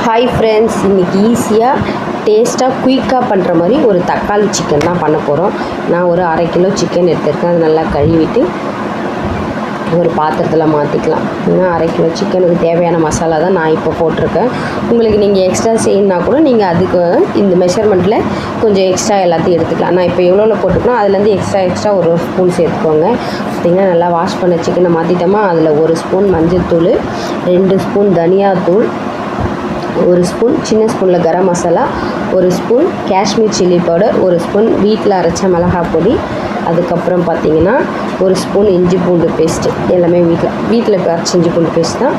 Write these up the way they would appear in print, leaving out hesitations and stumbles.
Hi friends, இன்றைக்கி ஈஸியாக டேஸ்ட்டாக குயிக்காக பண்ணுற மாதிரி ஒரு தக்காளி சிக்கன் தான் பண்ண போகிறோம். நான் ஒரு 1/2 கிலோ சிக்கன் எடுத்துருக்கேன். அது நல்லா கழுவிட்டு ஒரு பாத்திரத்தில் மாற்றிக்கலாம். ஏன்னா 1/2 கிலோ சிக்கனுக்கு தேவையான மசாலா தான் நான் இப்போ போட்டிருக்கேன். உங்களுக்கு நீங்கள் எக்ஸ்ட்ரா செய்யணுன்னா கூட நீங்கள் அதுக்கு இந்த மெஷர்மெண்ட்டில் கொஞ்சம் எக்ஸ்ட்ரா எல்லாத்தையும் எடுத்துக்கலாம். நான் இப்போ எவ்வளோ போட்டுக்கணும் அதுலேருந்து எக்ஸ்ட்ரா ஒரு ஸ்பூன் சேர்த்துக்கோங்க. பார்த்திங்கன்னா நல்லா வாஷ் பண்ண சிக்கனை மாற்றிட்டோமா, அதில் 1 ஸ்பூன் மஞ்சள் தூள், 2 ஸ்பூன் தனியாத்தூள், 1 ஸ்பூன் சின்ன ஸ்பூனில் garam masala, 1 spoon Kashmir chilli powder, 1 spoon வீட்டில் அரைச்ச மிளகாய் பொடி, அதுக்கப்புறம் பார்த்திங்கன்னா 1 ஸ்பூன் இஞ்சி பூண்டு பேஸ்ட்டு, எல்லாமே வீட்டில் அரைச்ச இஞ்சி பூண்டு பேஸ்ட் தான்.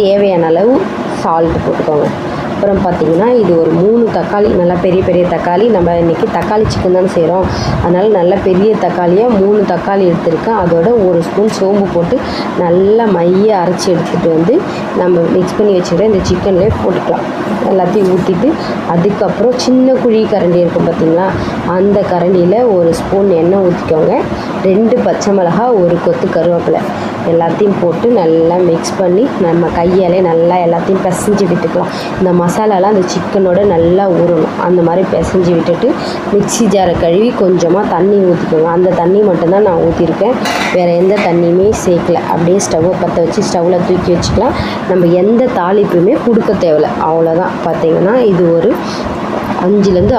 தேவையான அளவு சால்ட் போட்டுக்கோங்க. அப்புறம் பார்த்திங்கன்னா இது ஒரு 3 தக்காளி, நல்லா பெரிய தக்காளி. நம்ம இன்றைக்கி தக்காளி சிக்கன் தான் செய்கிறோம், அதனால் நல்ல பெரிய தக்காளியாக 3 தக்காளி எடுத்துருக்கேன். அதோட 1 ஸ்பூன் சோம்பு போட்டு நல்லா மைய அரைச்சி எடுத்துகிட்டு வந்து நம்ம மிக்ஸ் பண்ணி வச்சுக்கிற இந்த சிக்கன்லேயே போட்டுக்கலாம். எல்லாத்தையும் ஊற்றிட்டு அதுக்கப்புறம் சின்ன குழி கரண்டி இருக்கும் பார்த்திங்களா, அந்த கரண்டியில் 1 ஸ்பூன் எண்ணெய் ஊற்றிக்கோங்க. 2 பச்சை மிளகாய், 1 கொத்து கருவேப்பிலை எல்லாத்தையும் போட்டு நல்லா மிக்ஸ் பண்ணி நம்ம கையாலே நல்லா எல்லாத்தையும் பிசைஞ்சு விட்டுக்கலாம். இந்த மசாலாலாம் அந்த சிக்கனோட நல்லா ஊறணும். அந்த மாதிரி பிசைஞ்சு விட்டுட்டு மிக்ஸி ஜாரை கழுவி கொஞ்சமாக தண்ணி ஊற்றிக்கோங்க. அந்த தண்ணி மட்டும்தான் நான் ஊற்றிருக்கேன், வேறு எந்த தண்ணியுமே சேர்க்கல. அப்படியே ஸ்டவ்வை பற்ற வச்சு ஸ்டவ்வில் தூக்கி வச்சுக்கலாம். நம்ம எந்த தாளிப்புமே கொடுக்க தேவையில்லை, அவ்வளோதான். பார்த்திங்கன்னா இது ஒரு 5லேருந்து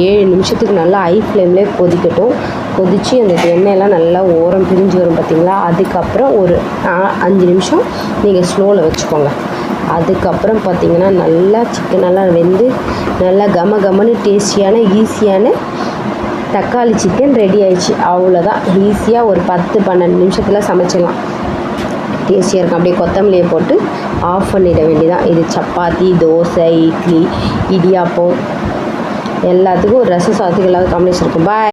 7 நிமிஷத்துக்கு நல்லா ஹை ஃப்ளேம்லேயே கொதிக்கட்டும். கொதித்து அந்த எண்ணெயெல்லாம் நல்லா ஓரம் பிரிஞ்சு வரும் பார்த்திங்களா. அதுக்கப்புறம் ஒரு 5 நிமிஷம் நீங்கள் ஸ்லோவில் வச்சுக்கோங்க. அதுக்கப்புறம் பார்த்திங்கன்னா நல்லா சிக்கன் நல்லா வெந்து நல்லா கமன்னு டேஸ்டியான ஈஸியான தக்காளி சிக்கன் ரெடி ஆயிடுச்சு. அவ்வளோதான், ஈஸியாக ஒரு 10-12 நிமிஷத்தில் சமைச்சிடலாம். டேஸ்டியாக இருக்கும். அப்படியே கொத்தமல்லியை போட்டு ஆஃப் பண்ணிட வேண்டியதான். இது சப்பாத்தி, தோசை, இட்லி, இடியாப்பம் எல்லாத்துக்கும் ஒரு ரசம் சாதத்துக்கு எல்லாத்துக்கும் காம்பினேஷன் இருக்கும். பாய்.